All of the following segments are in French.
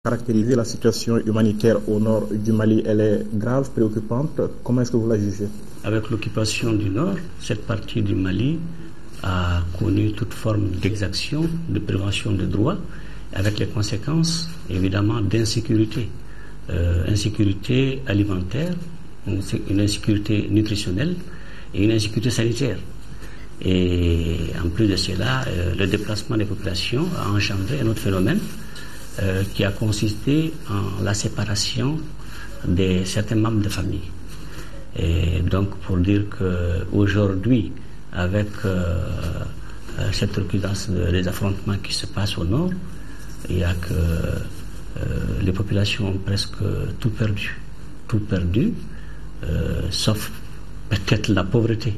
Caractériser la situation humanitaire au nord du Mali, elle est grave, préoccupante. Comment est-ce que vous la jugez? Avec l'occupation du nord, cette partie du Mali a connu toute forme d'exaction, de prévention des droits, avec les conséquences évidemment d'insécurité. Insécurité alimentaire, une insécurité nutritionnelle et une insécurité sanitaire. Et en plus de cela, le déplacement des populations a engendré un autre phénomène qui a consisté en la séparation de certains membres de famille. Et donc pour dire qu'aujourd'hui, avec cette recrudescence des affrontements qui se passent au nord, il y a que les populations ont presque tout perdu, sauf peut-être la pauvreté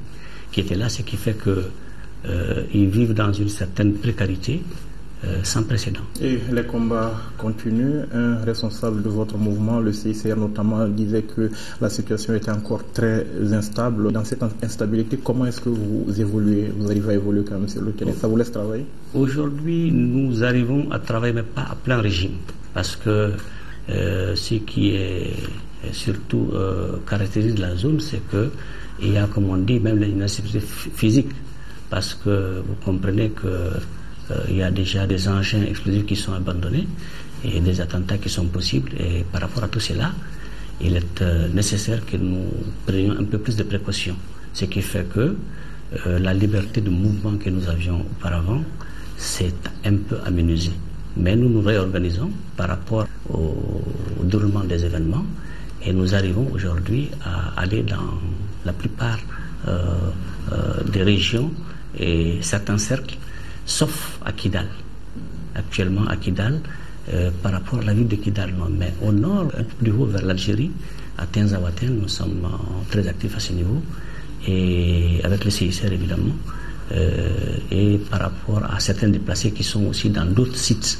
qui était là, ce qui fait qu'ils vivent dans une certaine précarité sans précédent. Et les combats continuent. Un responsable de votre mouvement, le CICR notamment, disait que la situation était encore très instable. Dans cette instabilité, comment est-ce que vous évoluez? Vous arrivez à évoluer quand même sur le terrain? Ça vous laisse travailler? Aujourd'hui, nous arrivons à travailler, mais pas à plein régime. Parce que ce qui est surtout caractérise la zone, c'est qu'il y a, comme on dit, même l'insécurité physique. Parce que vous comprenez que il y a déjà des engins explosifs qui sont abandonnés et des attentats qui sont possibles. Et par rapport à tout cela, il est nécessaire que nous prenions un peu plus de précautions. Ce qui fait que la liberté de mouvement que nous avions auparavant s'est un peu aménusée. Mais nous nous réorganisons par rapport au déroulement des événements et nous arrivons aujourd'hui à aller dans la plupart des régions et certains cercles, sauf à Kidal. Actuellement à Kidal, par rapport à la ville de Kidal, non. Mais au nord, un peu plus haut vers l'Algérie, à Tinzaouaten, nous sommes très actifs à ce niveau, et avec le CICR évidemment, et par rapport à certains déplacés qui sont aussi dans d'autres sites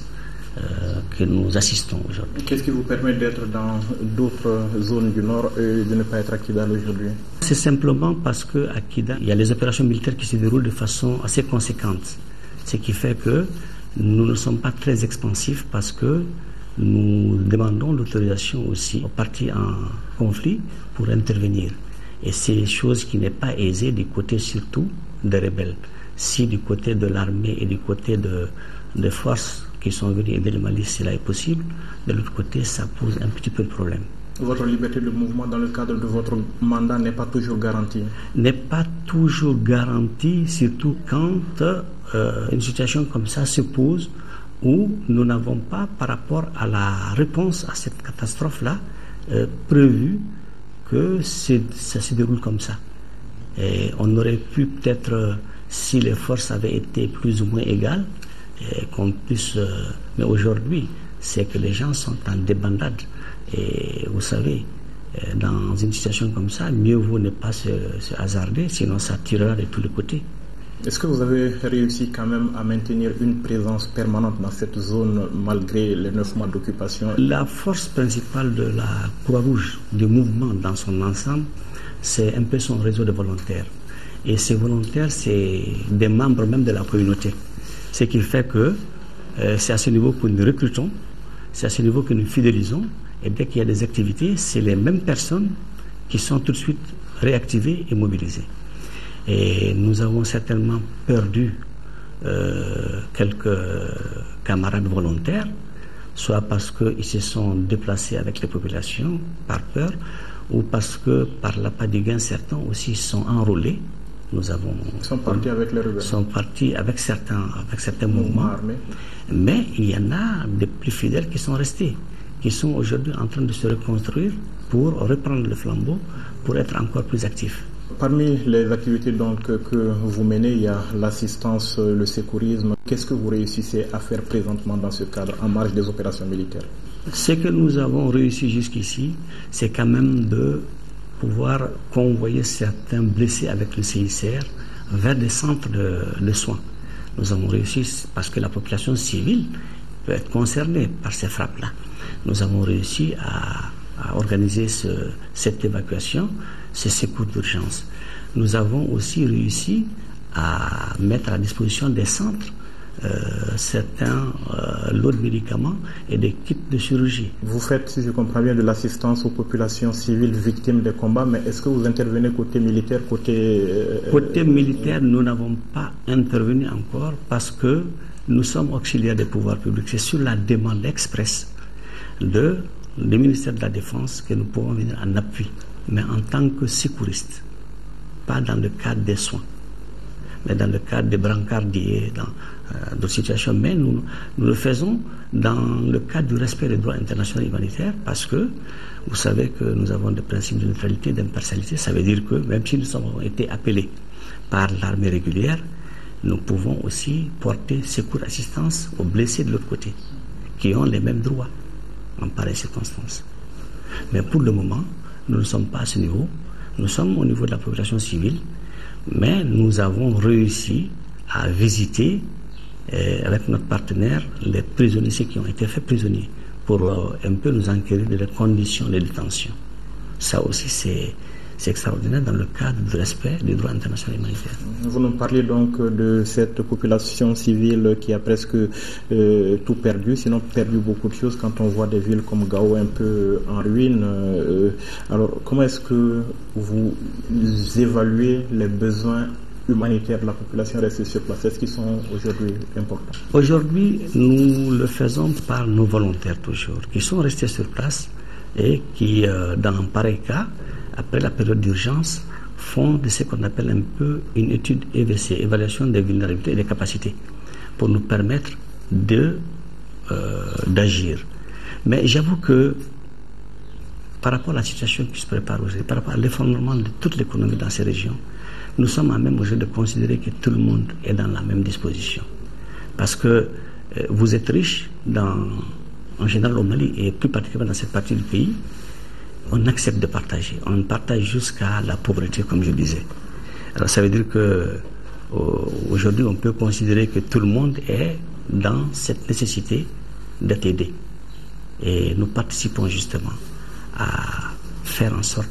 que nous assistons aujourd'hui. Qu'est-ce qui vous permet d'être dans d'autres zones du nord et de ne pas être à Kidal aujourd'hui? C'est simplement parce qu'à Kidal, il y a les opérations militaires qui se déroulent de façon assez conséquente. Ce qui fait que nous ne sommes pas très expansifs parce que nous demandons l'autorisation aussi aux partis en conflit pour intervenir. Et c'est une chose qui n'est pas aisée du côté surtout des rebelles. Si du côté de l'armée et du côté des forces qui sont venues aider le Mali, cela est possible, de l'autre côté, ça pose un petit peu de problème. Votre liberté de mouvement dans le cadre de votre mandat n'est pas toujours garantie? N'est pas toujours garantie, surtout quand une situation comme ça se pose où nous n'avons pas, par rapport à la réponse à cette catastrophe-là, prévu que ça se déroule comme ça. Et on aurait pu peut-être, si les forces avaient été plus ou moins égales, qu'on puisse... mais aujourd'hui, c'est que les gens sont en débandade. Et vous savez, dans une situation comme ça, mieux vaut ne pas se hasarder, sinon ça tirera de tous les côtés. Est-ce que vous avez réussi quand même à maintenir une présence permanente dans cette zone malgré les 9 mois d'occupation? La force principale de la Croix-Rouge, du mouvement dans son ensemble, c'est un peu son réseau de volontaires. Et ces volontaires, c'est des membres même de la communauté. Ce qui fait que c'est à ce niveau que nous recrutons, c'est à ce niveau que nous fidélisons. Et dès qu'il y a des activités, c'est les mêmes personnes qui sont tout de suite réactivées et mobilisées. Et nous avons certainement perdu quelques camarades volontaires, soit parce qu'ils se sont déplacés avec les populations par peur, ou parce que par l'appât du gain, certains aussi sont enrôlés. Ils sont partis avec les rebelles. Sont partis avec certains mouvements armés. Mais il y en a des plus fidèles qui sont restés, qui sont aujourd'hui en train de se reconstruire pour reprendre le flambeau, pour être encore plus actifs. Parmi les activités donc, que vous menez, il y a l'assistance, le secourisme. Qu'est-ce que vous réussissez à faire présentement dans ce cadre, en marge des opérations militaires? Ce que nous avons réussi jusqu'ici, c'est quand même de pouvoir convoyer certains blessés avec le CICR vers des centres de soins. Nous avons réussi parce que la population civile peut être concernée par ces frappes-là. Nous avons réussi à organiser cette évacuation, ces secours d'urgence. Nous avons aussi réussi à mettre à disposition des centres certains lots de médicaments et des kits de chirurgie. Vous faites, si je comprends bien, de l'assistance aux populations civiles victimes des combats, mais est-ce que vous intervenez côté militaire, Côté militaire, nous n'avons pas intervenu encore parce que nous sommes auxiliaires des pouvoirs publics. C'est sur la demande expresse du ministère de la Défense que nous pouvons venir en appui, mais en tant que secouristes, pas dans le cadre des soins, mais dans le cadre des brancardiers, dans d'autres situations. Mais nous le faisons dans le cadre du respect des droits internationaux humanitaires parce que vous savez que nous avons des principes de neutralité, d'impartialité. Ça veut dire que même si nous avons été appelés par l'armée régulière, nous pouvons aussi porter secours assistance aux blessés de l'autre côté, qui ont les mêmes droits en pareille circonstance. Mais pour le moment, nous ne sommes pas à ce niveau. Nous sommes au niveau de la population civile, mais nous avons réussi à visiter avec notre partenaire les prisonniers qui ont été faits prisonniers pour un peu nous enquérir de leurs conditions de détention. Ça aussi, c'est extraordinaire dans le cadre du respect des droits internationaux humanitaires. Vous nous parlez donc de cette population civile qui a presque tout perdu, sinon perdu beaucoup de choses quand on voit des villes comme Gao un peu en ruine. Alors, comment est-ce que vous évaluez les besoins humanitaires de la population restée sur place? Est-ce qu'ils sont aujourd'hui importants? Aujourd'hui, nous le faisons par nos volontaires toujours, qui sont restés sur place et qui, dans un pareil cas, après la période d'urgence, font de ce qu'on appelle un peu une étude EVC, évaluation des vulnérabilités et des capacités, pour nous permettre d'agir. Mais j'avoue que par rapport à la situation qui se prépare aujourd'hui, par rapport à l'effondrement de toute l'économie dans ces régions, nous sommes à même aujourd'hui de considérer que tout le monde est dans la même disposition. Parce que vous êtes riche en général au Mali et plus particulièrement dans cette partie du pays, on accepte de partager. On partage jusqu'à la pauvreté, comme je disais. Alors ça veut dire que aujourd'hui, on peut considérer que tout le monde est dans cette nécessité d'être aidé. Et nous participons justement à faire en sorte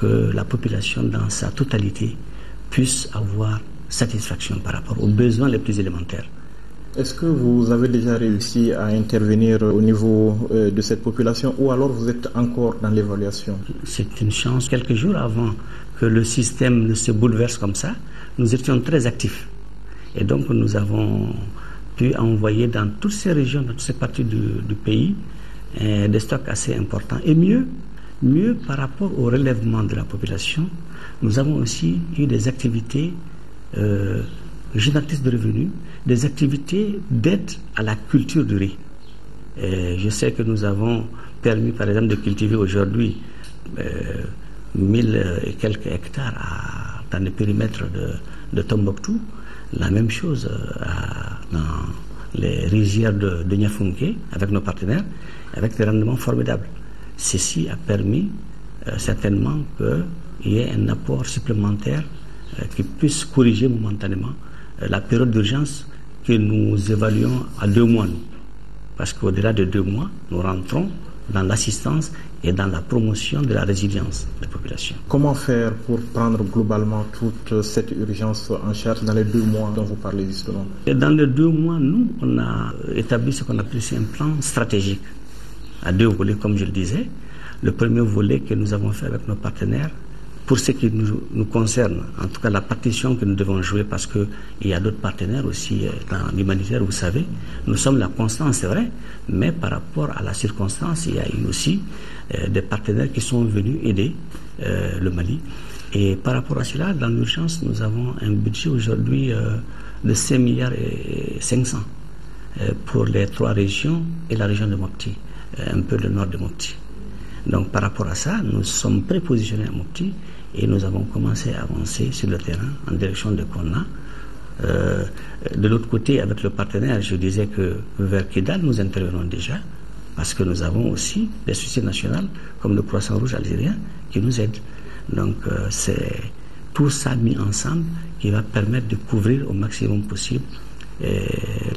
que la population, dans sa totalité, puisse avoir satisfaction par rapport aux besoins les plus élémentaires. Est-ce que vous avez déjà réussi à intervenir au niveau de cette population ou alors vous êtes encore dans l'évaluation? C'est une chance. Quelques jours avant que le système ne se bouleverse comme ça, nous étions très actifs. Et donc nous avons pu envoyer dans toutes ces régions, dans toutes ces parties du pays, des stocks assez importants. Et mieux par rapport au relèvement de la population, nous avons aussi eu des activités génératrices de revenus, des activités d'aide à la culture du riz. Je sais que nous avons permis, par exemple, de cultiver aujourd'hui 1000 et quelques hectares dans le périmètre de Tombouctou. La même chose dans les rizières de Niafunké, avec nos partenaires, avec des rendements formidables. Ceci a permis certainement qu'il y ait un apport supplémentaire qui puisse corriger momentanément la période d'urgence que nous évaluons à 2 mois. Parce qu'au-delà de 2 mois, nous rentrons dans l'assistance et dans la promotion de la résilience des populations. Comment faire pour prendre globalement toute cette urgence en charge dans les 2 mois dont vous parlez justement? Et dans les 2 mois, nous, on a établi ce qu'on appelle un plan stratégique à 2 volets, comme je le disais. Le premier volet que nous avons fait avec nos partenaires, pour ce qui nous concerne, en tout cas la partition que nous devons jouer, parce qu'il y a d'autres partenaires aussi dans l'humanitaire, vous savez, nous sommes la constance, c'est vrai, mais par rapport à la circonstance, il y a eu aussi des partenaires qui sont venus aider le Mali. Et par rapport à cela, dans l'urgence, nous avons un budget aujourd'hui de 5 milliards et 500 pour les 3 régions et la région de Mopti, un peu le nord de Mopti. Donc par rapport à ça, nous sommes prépositionnés à Mopti et nous avons commencé à avancer sur le terrain en direction de Konna. De l'autre côté, avec le partenaire, je disais que vers Kidal, nous intervenons déjà parce que nous avons aussi des sociétés nationales comme le Croissant Rouge algérien qui nous aident. Donc c'est tout ça mis ensemble qui va permettre de couvrir au maximum possible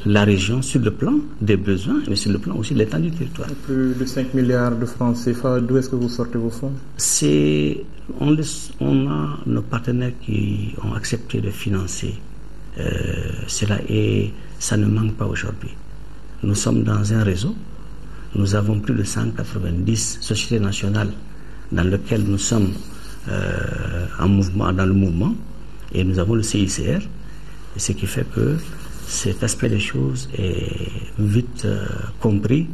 la région sur le plan des besoins, mais sur le plan aussi de l'étendue du territoire. Plus de 5 milliards de francs CFA, d'où est-ce que vous sortez vos fonds? On a nos partenaires qui ont accepté de financer Ça ne manque pas aujourd'hui. Nous sommes dans un réseau. Nous avons plus de 190 sociétés nationales dans lesquelles nous sommes dans le mouvement, et nous avons le CICR, ce qui fait que cet aspect des choses est vite compris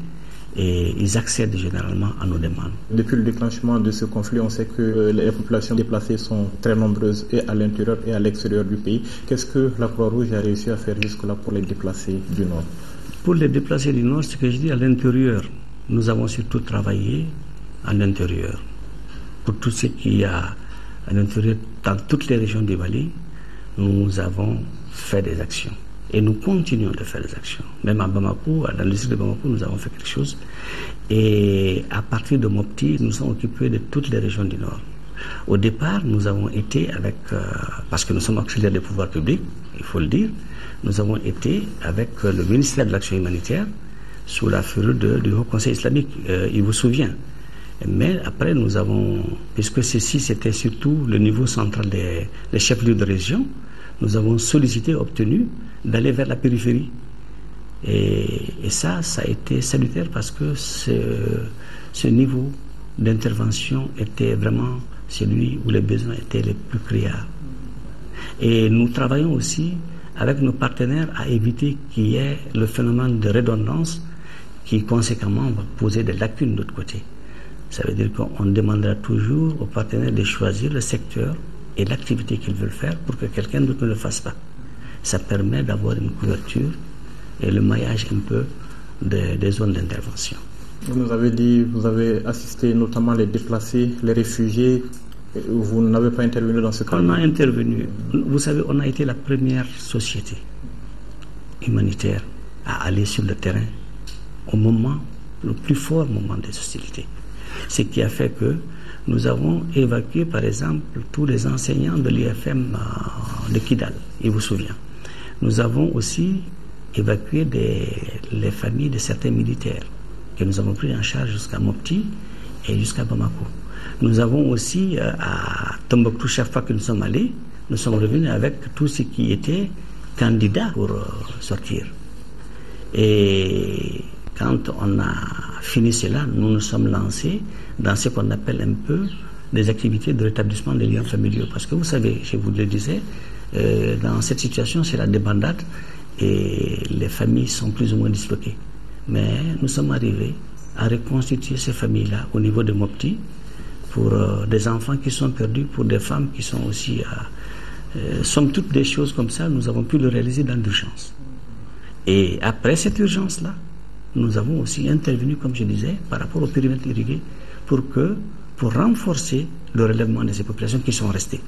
et ils accèdent généralement à nos demandes. Depuis le déclenchement de ce conflit, on sait que les populations déplacées sont très nombreuses et à l'intérieur et à l'extérieur du pays. Qu'est-ce que la Croix-Rouge a réussi à faire jusque-là pour les déplacés du Nord? Pour les déplacés du Nord, ce que je dis à l'intérieur, nous avons surtout travaillé à l'intérieur. Pour tout ce qu'il y a à l'intérieur, dans toutes les régions du Mali, nous avons fait des actions. Et nous continuons de faire des actions. Même à Bamako, dans le district de Bamako, nous avons fait quelque chose. Et à partir de Mopti, nous sommes occupés de toutes les régions du Nord. Au départ, nous avons été avec, parce que nous sommes auxiliaires des pouvoirs publics, il faut le dire, nous avons été avec le ministère de l'Action humanitaire sous la fureur du Haut Conseil islamique, il vous souvient. Mais après, nous avons, puisque ceci c'était surtout le niveau central des chefs-lieux de région, nous avons sollicité, obtenu d'aller vers la périphérie. Et ça a été salutaire parce que ce niveau d'intervention était vraiment celui où les besoins étaient les plus criards. Et nous travaillons aussi avec nos partenaires à éviter qu'il y ait le phénomène de redondance qui conséquemment va poser des lacunes de l'autre côté. Ça veut dire qu'on demandera toujours aux partenaires de choisir le secteur et l'activité qu'ils veulent faire pour que quelqu'un d'autre ne le fasse pas. Ça permet d'avoir une couverture et le maillage un peu des zones d'intervention. Vous nous avez dit, vous avez assisté notamment les déplacés, les réfugiés. Vous n'avez pas intervenu dans ce cas? On a intervenu. Vous savez, on a été la première société humanitaire à aller sur le terrain au le plus fort moment des hostilités. Ce qui a fait que nous avons évacué, par exemple, tous les enseignants de l'IFM de Kidal, il vous souvient. Nous avons aussi évacué les familles de certains militaires que nous avons pris en charge jusqu'à Mopti et jusqu'à Bamako. Nous avons aussi, à Tombouctou, chaque fois que nous sommes allés, nous sommes revenus avec tout ce qui était candidat pour sortir. Et quand on a fini cela, nous nous sommes lancés dans ce qu'on appelle un peu des activités de rétablissement des liens familiaux. Parce que vous savez, je vous le disais, dans cette situation, c'est la débandade et les familles sont plus ou moins disloquées. Mais nous sommes arrivés à reconstituer ces familles-là au niveau de Mopti pour des enfants qui sont perdus, pour des femmes qui sont aussi... somme toute des choses comme ça, nous avons pu le réaliser dans l'urgence. Et après cette urgence-là, nous avons aussi intervenu, comme je disais, par rapport au périmètre irrigué pour renforcer le relèvement de ces populations qui sont restées.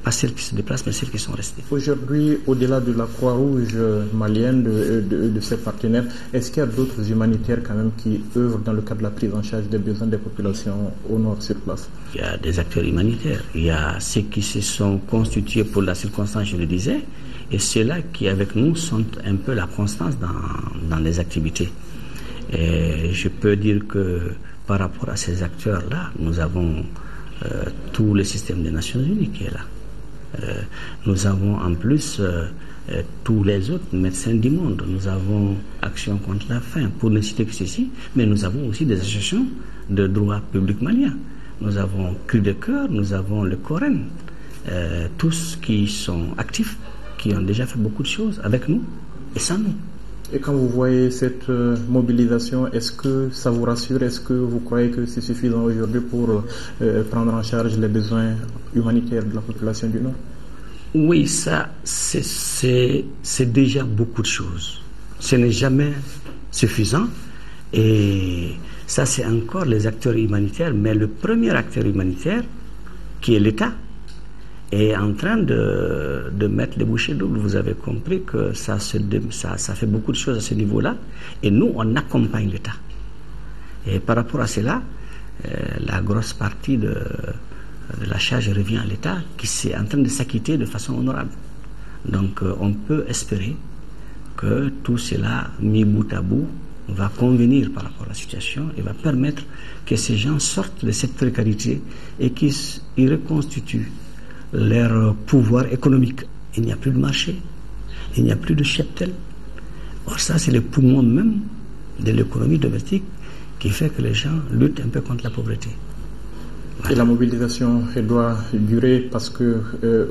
Pas celles qui se déplacent, mais celles qui sont restées. Aujourd'hui, au-delà de la Croix-Rouge malienne, de ses partenaires, est-ce qu'il y a d'autres humanitaires quand même qui œuvrent dans le cadre de la prise en charge des besoins des populations au nord sur place? Il y a des acteurs humanitaires. Il y a ceux qui se sont constitués pour la circonstance, je le disais, et ceux-là qui, avec nous, sont un peu la constance dans les activités. Et je peux dire que par rapport à ces acteurs-là, nous avons tout le système des Nations Unies qui est là. Nous avons en plus tous les autres médecins du monde. Nous avons Action contre la faim, pour ne citer que ceci, mais nous avons aussi des associations de droit public malien. Nous avons Cri de Cœur, nous avons le Coren, tous qui sont actifs, qui ont déjà fait beaucoup de choses avec nous et sans nous. Et quand vous voyez cette mobilisation, est-ce que ça vous rassure? Est-ce que vous croyez que c'est suffisant aujourd'hui pour prendre en charge les besoins humanitaires de la population du Nord? Oui, ça, c'est déjà beaucoup de choses. Ce n'est jamais suffisant. Et ça, c'est encore les acteurs humanitaires. Mais le premier acteur humanitaire, qui est l'État, est en train de mettre les bouchées doubles. Vous avez compris que ça fait beaucoup de choses à ce niveau-là. Et nous, on accompagne l'État. Et par rapport à cela, la grosse partie de la charge revient à l'État qui est en train de s'acquitter de façon honorable. Donc, on peut espérer que tout cela, mis bout à bout, va convenir par rapport à la situation et va permettre que ces gens sortent de cette précarité et qu'ils reconstituent leur pouvoir économique. Il n'y a plus de marché, il n'y a plus de cheptel. Or ça, c'est le poumon même de l'économie domestique qui fait que les gens luttent un peu contre la pauvreté. Voilà. Et la mobilisation, elle doit durer parce que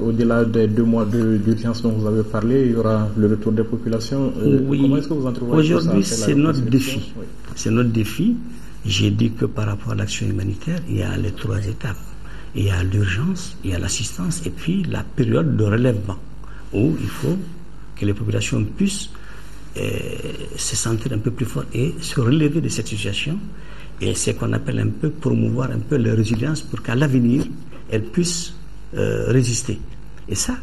au-delà des 2 mois d'urgence dont vous avez parlé, il y aura le retour des populations. Oui. Comment est-ce que vous entrevoyez ça? Aujourd'hui, c'est notre défi. Oui. C'est notre défi. J'ai dit que par rapport à l'action humanitaire, il y a les 3 étapes. Il y a l'urgence, il y a l'assistance et puis la période de relèvement où il faut que les populations puissent se sentir un peu plus fortes et se relever de cette situation. Et c'est ce qu'on appelle un peu promouvoir un peu leur résilience pour qu'à l'avenir, elles puissent résister. Et ça,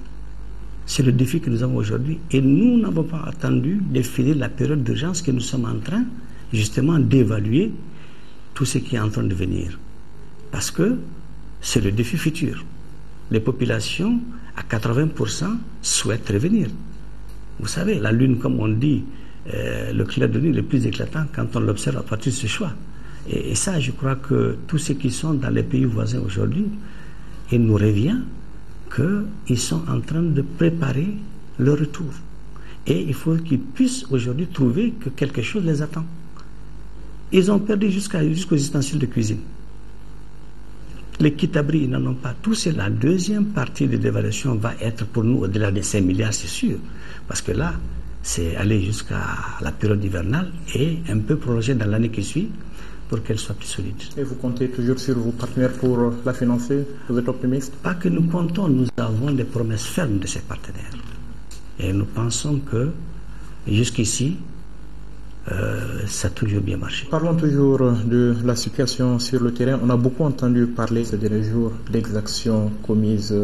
c'est le défi que nous avons aujourd'hui. Et nous n'avons pas attendu de finir la période d'urgence que nous sommes en train justement d'évaluer tout ce qui est en train de venir. Parce que c'est le défi futur. Les populations, à 80%, souhaitent revenir. Vous savez, la Lune, comme on dit, le clair de lune le plus éclatant quand on l'observe à partir de ce choix. Et ça, je crois que tous ceux qui sont dans les pays voisins aujourd'hui, il nous revient qu'ils sont en train de préparer le retour. Et il faut qu'ils puissent aujourd'hui trouver que quelque chose les attend. Ils ont perdu jusqu'aux ustensiles de cuisine. Les kits-abris, ils n'en ont pas. Tout c'est la deuxième partie de l'évaluation va être pour nous au-delà des 5 milliards, c'est sûr. Parce que là, c'est aller jusqu'à la période hivernale et un peu prolonger dans l'année qui suit pour qu'elle soit plus solide. Et vous comptez toujours sur vos partenaires pour la financer? Vous êtes optimiste? Pas que nous comptons, nous avons des promesses fermes de ces partenaires. Et nous pensons que jusqu'ici, ça a toujours bien marché. Parlons toujours de la situation sur le terrain. On a beaucoup entendu parler ces derniers jours d'exactions commises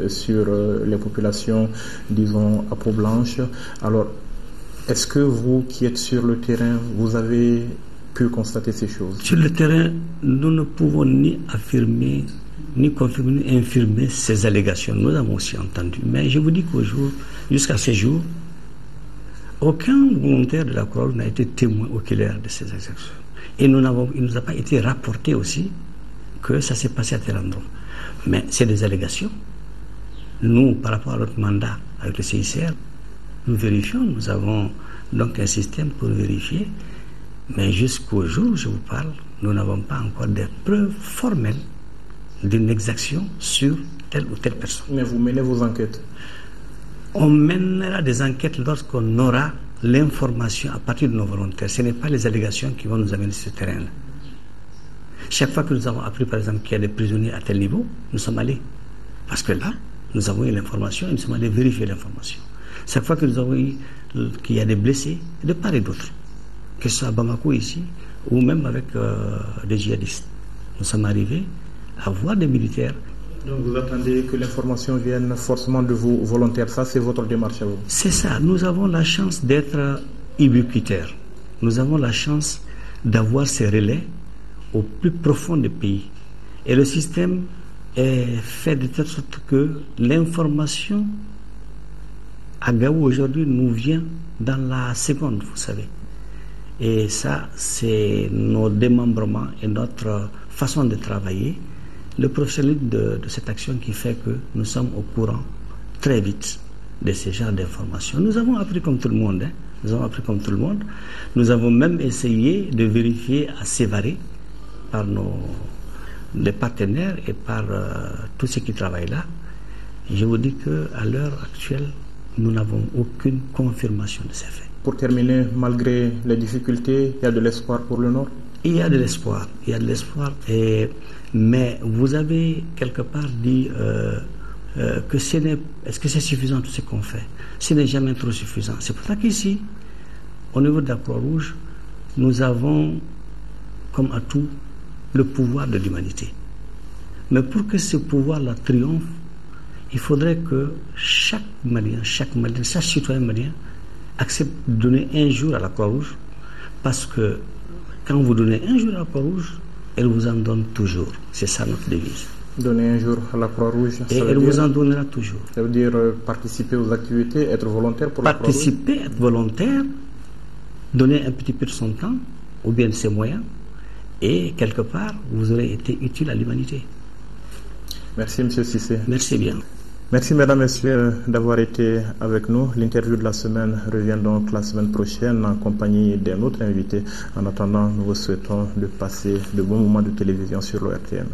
sur les populations, disons, à peau blanche. Alors, est-ce que vous qui êtes sur le terrain, vous avez pu constater ces choses? Sur le terrain, nous ne pouvons ni affirmer, ni confirmer, ni infirmer ces allégations. Nous avons aussi entendu. Mais je vous dis jusqu'à ce jour, aucun volontaire de la Croix-Rouge n'a été témoin oculaire de ces exactions. Et il ne nous a pas été rapporté aussi que ça s'est passé à tel endroit. Mais c'est des allégations. Nous, par rapport à notre mandat avec le CICR, nous vérifions, nous avons donc un système pour vérifier. Mais jusqu'au jour où je vous parle, nous n'avons pas encore des preuves formelles d'une exaction sur telle ou telle personne. Mais vous menez vos enquêtes? On mènera des enquêtes lorsqu'on aura l'information à partir de nos volontaires. Ce n'est pas les allégations qui vont nous amener sur ce terrain-là. Chaque fois que nous avons appris, par exemple, qu'il y a des prisonniers à tel niveau, nous sommes allés. Parce que là, nous avons eu l'information et nous sommes allés vérifier l'information. Chaque fois que nous avons eu qu'il y a des blessés, de part et d'autre, que ce soit à Bamako ici, ou même avec des djihadistes, nous sommes arrivés à voir des militaires. Donc vous attendez que l'information vienne forcément de vos volontaires. Ça, c'est votre démarche à vous? C'est ça. Nous avons la chance d'être ubiquitaires. Nous avons la chance d'avoir ces relais au plus profond des pays. Et le système est fait de telle sorte que l'information à Gao aujourd'hui nous vient dans la seconde, vous savez. Et ça, c'est nos démembrements et notre façon de travailler. Le professionnalisme de cette action qui fait que nous sommes au courant très vite de ces genres d'informations. Nous avons appris comme tout le monde. Nous avons appris comme tout le monde. Nous avons même essayé de vérifier à Sévaré par les partenaires et par tous ceux qui travaillent là. Je vous dis qu'à l'heure actuelle, nous n'avons aucune confirmation de ces faits. Pour terminer, malgré les difficultés, il y a de l'espoir pour le Nord? Il y a de l'espoir. Il y a de l'espoir. Mais vous avez quelque part dit que est-ce que c'est suffisant tout ce qu'on fait? Ce n'est jamais trop suffisant. C'est pour ça qu'ici, au niveau de la Croix-Rouge, nous avons, comme à tout, le pouvoir de l'humanité. Mais pour que ce pouvoir-là triomphe, il faudrait que chaque Malien, chaque citoyen malien accepte de donner un jour à la Croix-Rouge, parce que quand vous donnez un jour à la Croix-Rouge, elle vous en donne toujours. C'est ça notre devise. Donner un jour à la Croix-Rouge, et elle vous en donnera toujours. Ça veut dire participer aux activités, être volontaire pour participer, la Croix-Rouge. Être volontaire, donner un petit peu de son temps, ou bien de ses moyens, et quelque part, vous aurez été utile à l'humanité. Merci, M. Cissé. Merci bien. Merci mesdames, messieurs d'avoir été avec nous. L'interview de la semaine revient donc la semaine prochaine en compagnie d'un autre invité. En attendant, nous vous souhaitons de passer de bons moments de télévision sur l'ORTM.